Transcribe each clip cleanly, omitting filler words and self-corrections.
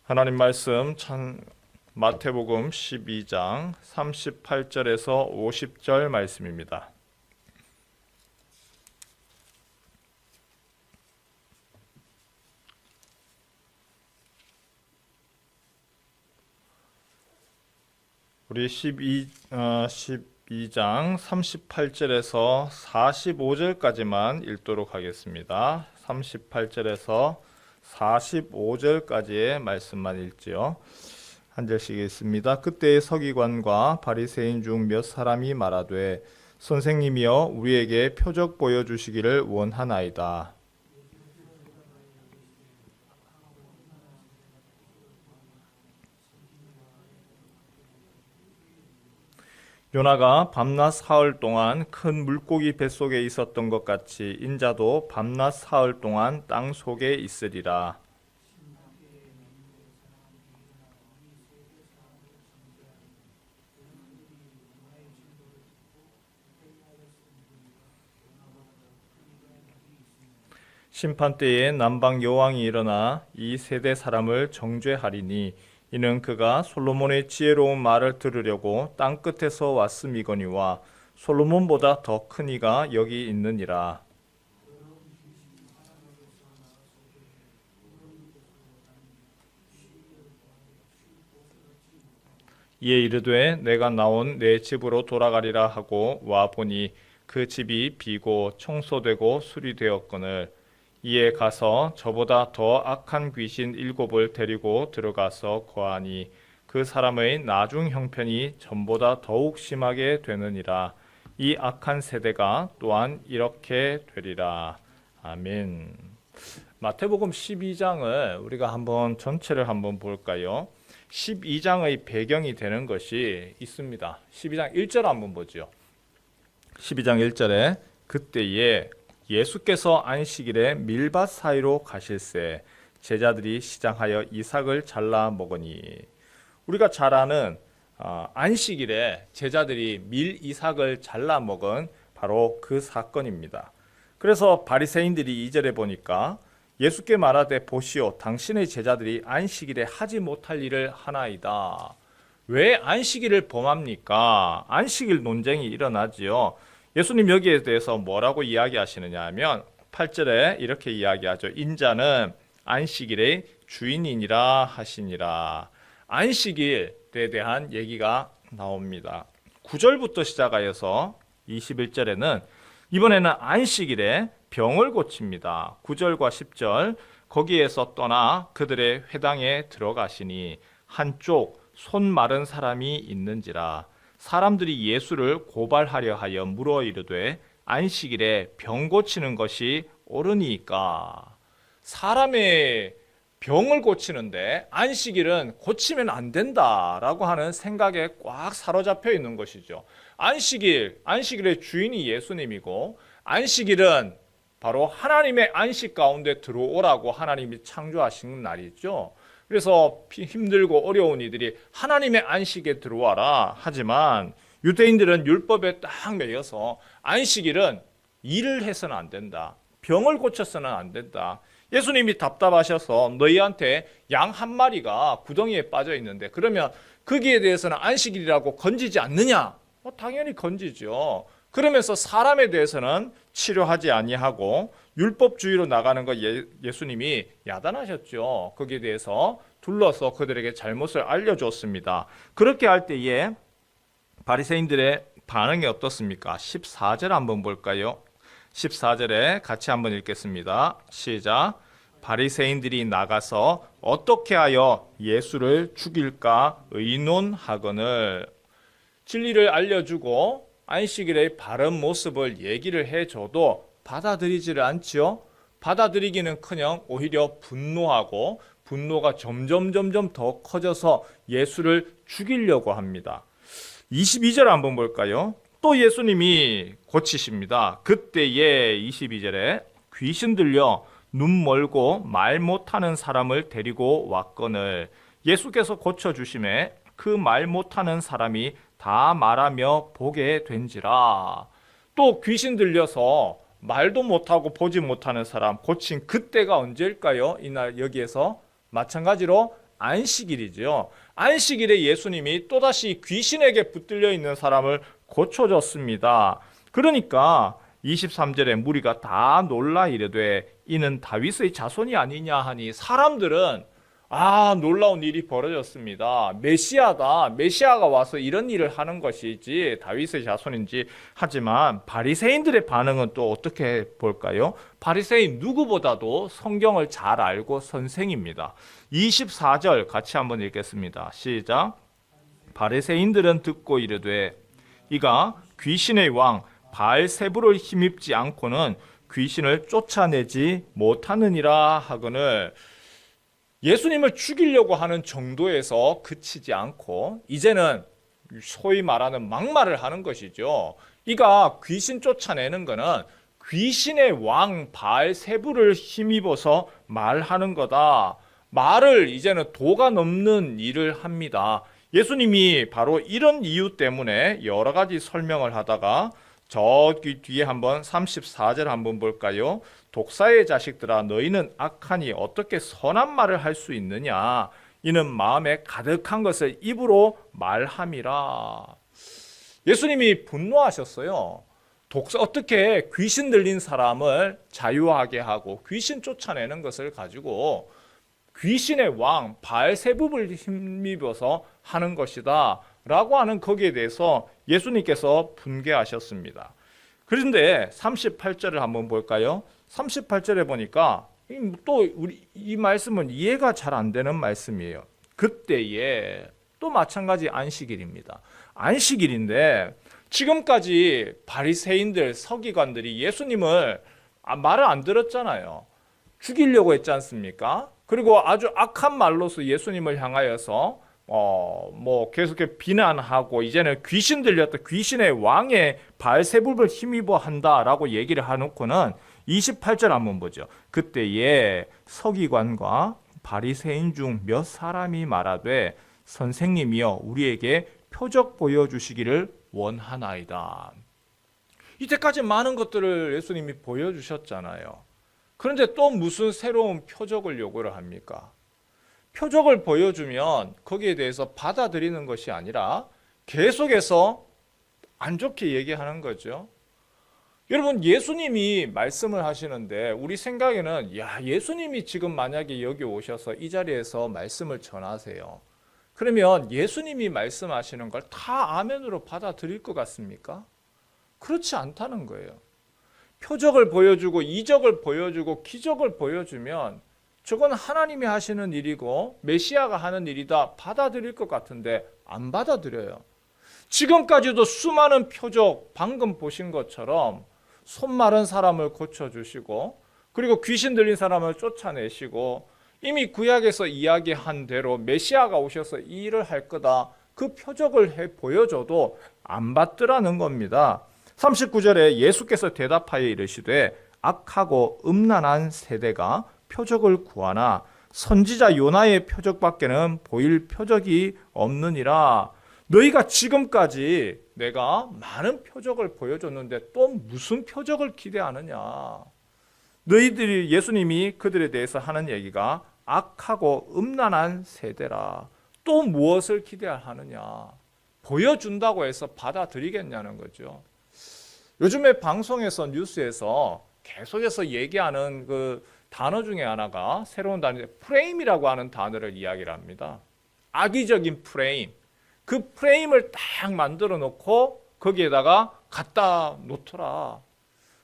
하나님 말씀 마태복음 12장 38절에서 50절 말씀입니다. 우리 12장 38절에서 45절까지만 읽도록 하겠습니다. 38절에서 45절까지의 말씀만 읽지요. 한 절씩 읽습니다. 그때의 서기관과 바리새인 중 몇 사람이 말하되 선생님이여 우리에게 표적 보여주시기를 원하나이다. 요나가 밤낮 사흘 동안 큰 물고기 뱃속에 있었던 것 같이 인자도 밤낮 사흘 동안 땅 속에 있으리라. 심판때에 남방 여왕이 일어나 이 세대 사람을 정죄하리니 이는 그가 솔로몬의 지혜로운 말을 들으려고 땅 끝에서 왔음이거니와 솔로몬보다 더 큰 이가 여기 있느니라. 이에 이르되 내가 나온 내 집으로 돌아가리라 하고 와 보니 그 집이 비고 청소되고 수리되었거늘 이에 가서 저보다 더 악한 귀신 7을 데리고 들어가서 거하니 그 사람의 나중 형편이 전보다 더욱 심하게 되느니라. 이 악한 세대가 또한 이렇게 되리라. 아멘. 마태복음 12장을 우리가 한번 전체를 한번 볼까요? 12장의 배경이 되는 것이 있습니다. 12장 1절 한번 보죠. 12장 1절에 그때에 예수께서 안식일에 밀밭 사이로 가실새 제자들이 시장하여 이삭을 잘라 먹으니 우리가 잘 아는 안식일에 제자들이 밀 이삭을 잘라 먹은 바로 그 사건입니다. 그래서 바리새인들이 2절에 보니까 예수께 말하되 보시오 당신의 제자들이 안식일에 하지 못할 일을 하나이다. 왜 안식일을 범합니까? 안식일 논쟁이 일어나지요. 예수님 여기에 대해서 뭐라고 이야기하시느냐 하면 8절에 이렇게 이야기하죠. 인자는 안식일의 주인이니라 하시니라. 안식일에 대한 얘기가 나옵니다. 9절부터 시작하여서 21절에는 이번에는 안식일에 병을 고칩니다. 9절과 10절 거기에서 떠나 그들의 회당에 들어가시니 한쪽 손 마른 사람이 있는지라. 사람들이 예수를 고발하려 하여 물어 이르되 안식일에 병 고치는 것이 옳으니까. 사람의 병을 고치는데 안식일은 고치면 안 된다라고 하는 생각에 꽉 사로잡혀 있는 것이죠. 안식일의 주인이 예수님이고 안식일은 바로 하나님의 안식 가운데 들어오라고 하나님이 창조하신 날이죠. 그래서 힘들고 어려운 이들이 하나님의 안식에 들어와라 하지만 유대인들은 율법에 딱 매여서 안식일은 일을 해서는 안 된다. 병을 고쳐서는 안 된다. 예수님이 답답하셔서 너희한테 양 한 마리가 구덩이에 빠져 있는데 그러면 거기에 대해서는 안식일이라고 건지지 않느냐? 당연히 건지죠. 그러면서 사람에 대해서는 치료하지 아니하고 율법주의로 나가는 거 예수님이 야단하셨죠. 거기에 대해서 둘러서 그들에게 잘못을 알려줬습니다. 그렇게 할 때에 바리새인들의 반응이 어떻습니까? 14절 한번 볼까요? 14절에 같이 한번 읽겠습니다. 시작. 바리새인들이 나가서 어떻게 하여 예수를 죽일까 의논하거늘. 진리를 알려주고 안식일의 바른 모습을 얘기를 해줘도 받아들이지를 않지요. 받아들이기는커녕 오히려 분노하고 분노가 점점 더 커져서 예수를 죽이려고 합니다. 22절 한번 볼까요? 또 예수님이 고치십니다. 그때에 22절에 귀신 들려 눈 멀고 말 못하는 사람을 데리고 왔거늘 예수께서 고쳐주심에 그 말 못하는 사람이 다 말하며 보게 된지라. 또 귀신 들려서 말도 못하고 보지 못하는 사람 고친 그때가 언제일까요? 이날 여기에서 마찬가지로 안식일이죠. 안식일에 예수님이 또다시 귀신에게 붙들려 있는 사람을 고쳐줬습니다. 그러니까 23절에 무리가 다 놀라 이르되 이는 다윗의 자손이 아니냐 하니 사람들은 놀라운 일이 벌어졌습니다. 메시아다. 메시아가 와서 이런 일을 하는 것이지 다윗의 자손인지. 하지만 바리새인들의 반응은 또 어떻게 볼까요? 바리새인 누구보다도 성경을 잘 알고 선생입니다. 24절 같이 한번 읽겠습니다. 시작. 바리새인들은 듣고 이르되 이가 귀신의 왕 바알세불을 힘입지 않고는 귀신을 쫓아내지 못하느니라 하거늘. 예수님을 죽이려고 하는 정도에서 그치지 않고 이제는 소위 말하는 막말을 하는 것이죠. 이가 귀신 쫓아내는 것은 귀신의 왕 바알세불을 힘입어서 말하는 거다. 말을 이제는 도가 넘는 일을 합니다. 예수님이 바로 이런 이유 때문에 여러 가지 설명을 하다가 저기 뒤에 한번 34절 한번 볼까요? 독사의 자식들아 너희는 악하니 어떻게 선한 말을 할 수 있느냐? 이는 마음에 가득한 것을 입으로 말함이라. 예수님이 분노하셨어요. 어떻게 귀신 들린 사람을 자유하게 하고 귀신 쫓아내는 것을 가지고 귀신의 왕 바알세불을 힘입어서 하는 것이다 라고 하는 거기에 대해서 예수님께서 분개하셨습니다. 그런데 38절을 한번 볼까요? 38절에 보니까 또 이 말씀은 이해가 잘 안 되는 말씀이에요. 그때에 또 마찬가지 안식일입니다. 안식일인데 지금까지 바리새인들 서기관들이 예수님을 말을 안 들었잖아요. 죽이려고 했지 않습니까? 그리고 아주 악한 말로서 예수님을 향하여서 계속 비난하고 이제는 귀신 들렸다. 귀신의 왕의 바알세불을 힘입어 한다라고 얘기를 해놓고는 28절 한번 보죠. 그때에 서기관과 바리새인 중 몇 사람이 말하되 선생님이여 우리에게 표적 보여주시기를 원하나이다. 이때까지 많은 것들을 예수님이 보여주셨잖아요. 그런데 또 무슨 새로운 표적을 요구를 합니까? 표적을 보여주면 거기에 대해서 받아들이는 것이 아니라 계속해서 안 좋게 얘기하는 거죠. 여러분 예수님이 말씀을 하시는데 우리 생각에는 예수님이 지금 만약에 여기 오셔서 이 자리에서 말씀을 전하세요. 그러면 예수님이 말씀하시는 걸 다 아멘으로 받아들일 것 같습니까? 그렇지 않다는 거예요. 표적을 보여주고 이적을 보여주고 기적을 보여주면 저건 하나님이 하시는 일이고 메시아가 하는 일이다 받아들일 것 같은데 안 받아들여요. 지금까지도 수많은 표적 방금 보신 것처럼 손 마른 사람을 고쳐주시고 그리고 귀신 들린 사람을 쫓아내시고 이미 구약에서 이야기한 대로 메시아가 오셔서 이 일을 할 거다. 그 표적을 보여줘도 안 받더라는 겁니다. 39절에 예수께서 대답하여 이르시되 악하고 음란한 세대가 표적을 구하나 선지자 요나의 표적밖에는 보일 표적이 없느니라. 너희가 지금까지 내가 많은 표적을 보여줬는데 또 무슨 표적을 기대하느냐. 너희들이 예수님이 그들에 대해서 하는 얘기가 악하고 음란한 세대라. 또 무엇을 기대하느냐. 보여준다고 해서 받아들이겠냐는 거죠. 요즘에 방송에서 뉴스에서 계속해서 얘기하는 그 단어 중에 하나가 새로운 단어, 프레임이라고 하는 단어를 이야기를 합니다. 악의적인 프레임. 그 프레임을 딱 만들어 놓고 거기에다가 갖다 놓더라.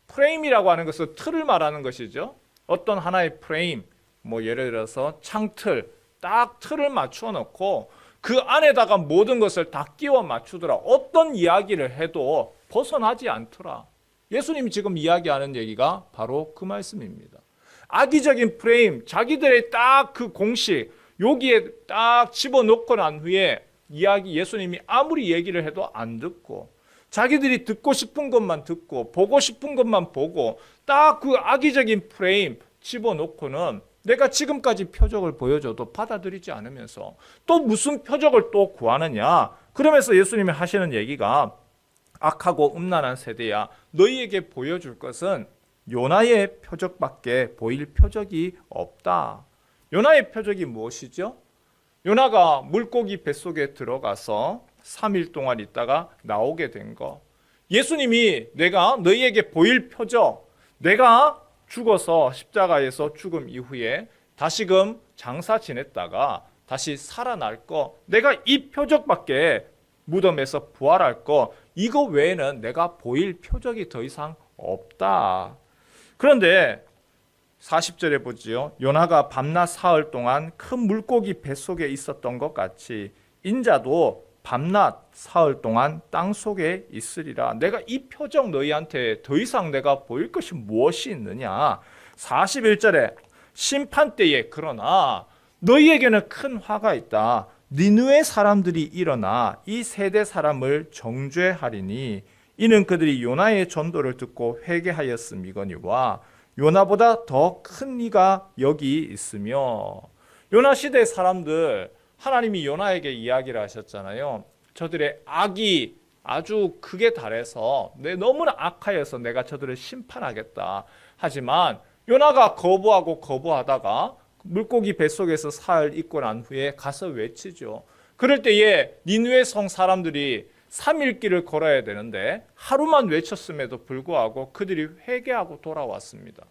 프레임이라고 하는 것은 틀을 말하는 것이죠. 어떤 하나의 프레임, 예를 들어서 창틀, 딱 틀을 맞추어 놓고 그 안에다가 모든 것을 다 끼워 맞추더라. 어떤 이야기를 해도 벗어나지 않더라. 예수님이 지금 이야기하는 얘기가 바로 그 말씀입니다. 악의적인 프레임, 자기들의 딱 그 공식, 여기에 딱 집어넣고 난 후에 예수님이 아무리 얘기를 해도 안 듣고 자기들이 듣고 싶은 것만 듣고 보고 싶은 것만 보고 딱 그 악의적인 프레임 집어넣고는 내가 지금까지 표적을 보여줘도 받아들이지 않으면서 또 무슨 표적을 또 구하느냐. 그러면서 예수님이 하시는 얘기가 악하고 음란한 세대야. 너희에게 보여줄 것은 요나의 표적밖에 보일 표적이 없다. 요나의 표적이 무엇이죠? 요나가 물고기 뱃속에 들어가서 3일 동안 있다가 나오게 된 거. 예수님이 내가 너희에게 보일 표적, 내가 죽어서 십자가에서 죽음 이후에 다시금 장사 지냈다가 다시 살아날 거, 내가 이 표적밖에 무덤에서 부활할 거, 이거 외에는 내가 보일 표적이 더 이상 없다. 그런데 40절에 보지요. 요나가 밤낮 사흘 동안 큰 물고기 뱃속에 있었던 것 같이 인자도 밤낮 사흘 동안 땅 속에 있으리라. 내가 이 표적 너희한테 더 이상 내가 보일 것이 무엇이 있느냐. 41절에 심판 때에 그러나 너희에게는 큰 화가 있다. 니느웨 사람들이 일어나 이 세대 사람을 정죄하리니 이는 그들이 요나의 전도를 듣고 회개하였음이거니와 요나보다 더 큰 이가 여기 있으며. 요나 시대 사람들, 하나님이 요나에게 이야기를 하셨잖아요. 저들의 악이 아주 극에 달해서 너무나 악하여서 내가 저들을 심판하겠다. 하지만 요나가 거부하다가 물고기 뱃속에서 사흘 있고 난 후에 가서 외치죠. 그럴 때에 니느웨 성 사람들이 3일 길을 걸어야 되는데 하루만 외쳤음에도 불구하고 그들이 회개하고 돌아왔습니다.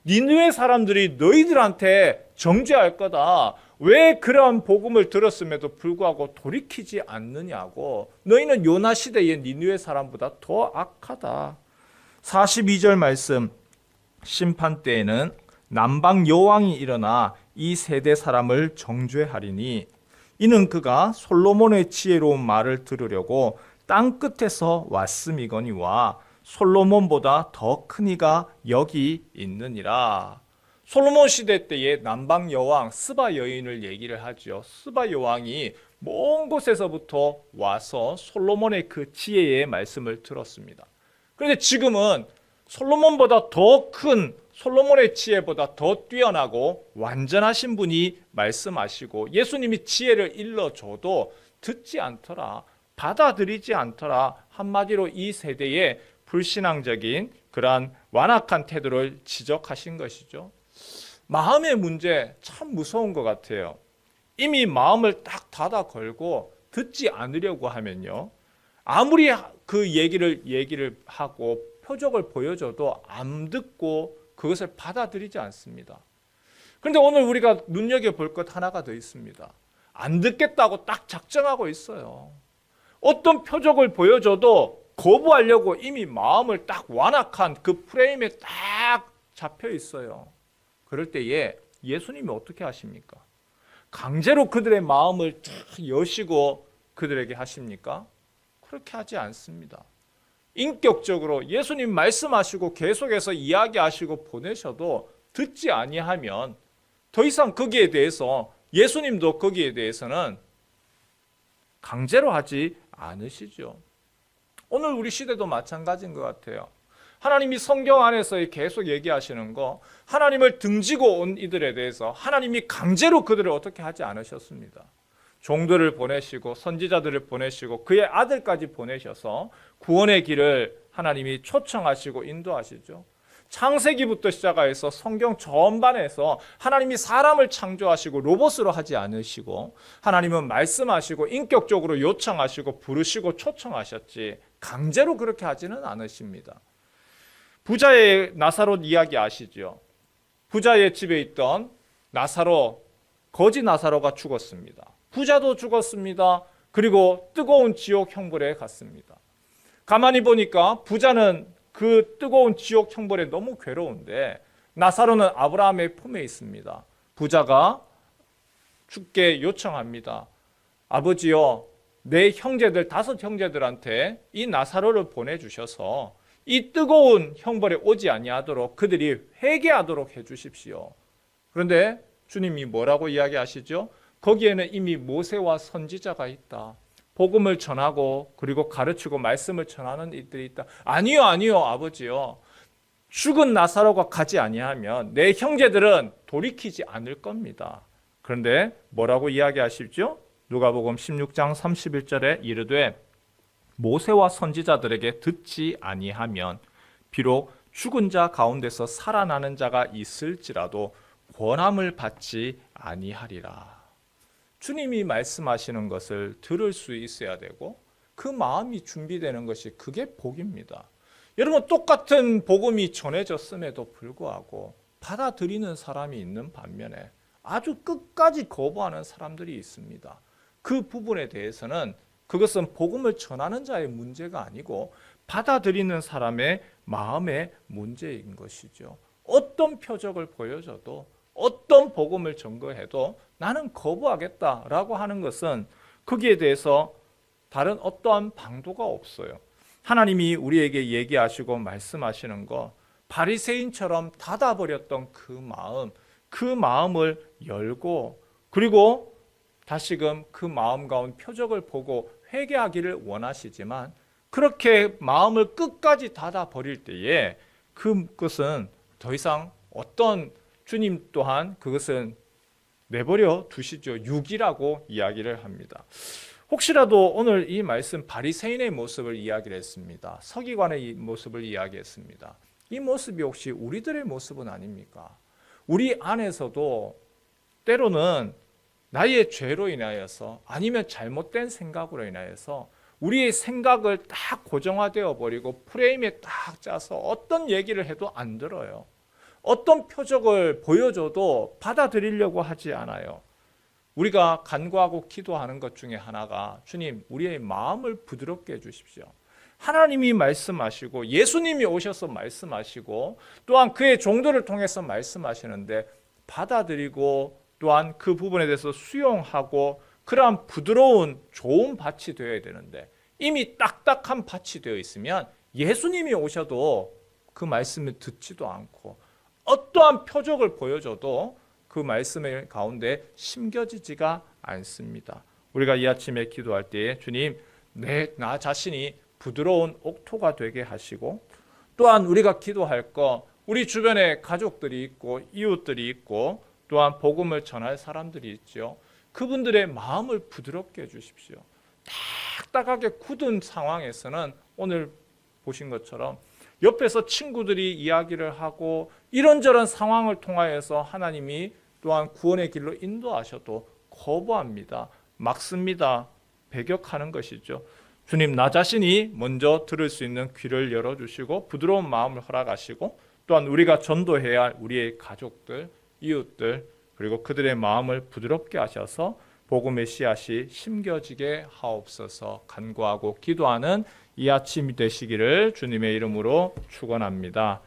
니느웨 사람들이 너희들한테 정죄할 거다. 왜 그러한 복음을 들었음에도 불구하고 돌이키지 않느냐고. 너희는 요나 시대의 니느웨 사람보다 더 악하다. 42절 말씀. 심판 때에는 남방 여왕이 일어나 이 세대 사람을 정죄하리니 이는 그가 솔로몬의 지혜로운 말을 들으려고 땅 끝에서 왔음이거니와 솔로몬보다 더 큰 이가 여기 있느니라. 솔로몬 시대 때의 남방 여왕 스바 여인을 얘기를 하죠. 스바 여왕이 먼 곳에서부터 와서 솔로몬의 그 지혜의 말씀을 들었습니다. 그런데 지금은 솔로몬보다 더 큰, 솔로몬의 지혜보다 더 뛰어나고 완전하신 분이 말씀하시고 예수님이 지혜를 일러줘도 듣지 않더라. 받아들이지 않더라. 한마디로 이 세대의 불신앙적인 그러한 완악한 태도를 지적하신 것이죠. 마음의 문제 참 무서운 것 같아요. 이미 마음을 딱 닫아 걸고 듣지 않으려고 하면요. 아무리 그 얘기를 하고 표적을 보여줘도 안 듣고 그것을 받아들이지 않습니다. 그런데 오늘 우리가 눈여겨볼 것 하나가 더 있습니다. 안 듣겠다고 딱 작정하고 있어요. 어떤 표적을 보여줘도 거부하려고 이미 마음을 딱 완악한 그 프레임에 딱 잡혀 있어요. 그럴 때에 예수님이 어떻게 하십니까? 강제로 그들의 마음을 탁 여시고 그들에게 하십니까? 그렇게 하지 않습니다. 인격적으로 예수님 말씀하시고 계속해서 이야기하시고 보내셔도 듣지 아니하면 더 이상 거기에 대해서 예수님도 거기에 대해서는 강제로 하지 않으시죠. 오늘 우리 시대도 마찬가지인 것 같아요. 하나님이 성경 안에서 계속 얘기하시는 거, 하나님을 등지고 온 이들에 대해서 하나님이 강제로 그들을 어떻게 하지 않으셨습니다. 종들을 보내시고 선지자들을 보내시고 그의 아들까지 보내셔서 구원의 길을 하나님이 초청하시고 인도하시죠. 창세기부터 시작해서 성경 전반에서 하나님이 사람을 창조하시고 로봇으로 하지 않으시고 하나님은 말씀하시고 인격적으로 요청하시고 부르시고 초청하셨지 강제로 그렇게 하지는 않으십니다. 부자의 나사롯 이야기 아시죠? 부자의 집에 있던 나사로, 거지 나사로가 죽었습니다. 부자도 죽었습니다. 그리고 뜨거운 지옥 형벌에 갔습니다. 가만히 보니까 부자는 그 뜨거운 지옥 형벌에 너무 괴로운데 나사로는 아브라함의 품에 있습니다. 부자가 죽게 요청합니다. 아버지요, 내 형제들 5형제들한테 이 나사로를 보내주셔서 이 뜨거운 형벌에 오지 아니하도록 그들이 회개하도록 해주십시오. 그런데 주님이 뭐라고 이야기하시죠? 거기에는 이미 모세와 선지자가 있다. 복음을 전하고 그리고 가르치고 말씀을 전하는 이들이 있다. 아니요 아버지요. 죽은 나사로가 가지 아니하면 내 형제들은 돌이키지 않을 겁니다. 그런데 뭐라고 이야기하시죠? 누가복음 16장 31절에 이르되 모세와 선지자들에게 듣지 아니하면 비록 죽은 자 가운데서 살아나는 자가 있을지라도 권함을 받지 아니하리라. 주님이 말씀하시는 것을 들을 수 있어야 되고 그 마음이 준비되는 것이 그게 복입니다. 여러분, 똑같은 복음이 전해졌음에도 불구하고 받아들이는 사람이 있는 반면에 아주 끝까지 거부하는 사람들이 있습니다. 그 부분에 대해서는 그것은 복음을 전하는 자의 문제가 아니고 받아들이는 사람의 마음의 문제인 것이죠. 어떤 표적을 보여줘도 어떤 복음을 전거해도 나는 거부하겠다라고 하는 것은 거기에 대해서 다른 어떠한 방도가 없어요. 하나님이 우리에게 얘기하시고 말씀하시는 거, 바리새인처럼 닫아버렸던 그 마음을 열고, 그리고 다시금 그 마음 가운데 표적을 보고 회개하기를 원하시지만 그렇게 마음을 끝까지 닫아버릴 때에 그것은 더 이상 어떤, 주님 또한 그것은 내버려 두시죠. 육이라고 이야기를 합니다. 혹시라도 오늘 이 말씀 바리새인의 모습을 이야기를 했습니다. 서기관의 모습을 이야기했습니다. 이 모습이 혹시 우리들의 모습은 아닙니까? 우리 안에서도 때로는 나의 죄로 인하여서 아니면 잘못된 생각으로 인하여서 우리의 생각을 딱 고정화되어 버리고 프레임에 딱 짜서 어떤 얘기를 해도 안 들어요. 어떤 표적을 보여줘도 받아들이려고 하지 않아요. 우리가 간구하고 기도하는 것 중에 하나가, 주님, 우리의 마음을 부드럽게 해주십시오. 하나님이 말씀하시고 예수님이 오셔서 말씀하시고 또한 그의 종들을 통해서 말씀하시는데 받아들이고 또한 그 부분에 대해서 수용하고 그러한 부드러운 좋은 밭이 되어야 되는데, 이미 딱딱한 밭이 되어 있으면 예수님이 오셔도 그 말씀을 듣지도 않고 어떠한 표적을 보여줘도 그 말씀의 가운데 심겨지지가 않습니다. 우리가 이 아침에 기도할 때에 주님, 나 자신이 부드러운 옥토가 되게 하시고, 또한 우리가 기도할 거, 우리 주변에 가족들이 있고 이웃들이 있고 또한 복음을 전할 사람들이 있죠. 그분들의 마음을 부드럽게 해주십시오. 딱딱하게 굳은 상황에서는 오늘 보신 것처럼 옆에서 친구들이 이야기를 하고 이런저런 상황을 통하여서 하나님이 또한 구원의 길로 인도하셔도 거부합니다. 막습니다. 배격하는 것이죠. 주님, 나 자신이 먼저 들을 수 있는 귀를 열어주시고 부드러운 마음을 허락하시고 또한 우리가 전도해야 할 우리의 가족들, 이웃들, 그리고 그들의 마음을 부드럽게 하셔서 복음의 씨앗이 심겨지게 하옵소서 간구하고 기도하는 이 아침이 되시기를 주님의 이름으로 축원합니다.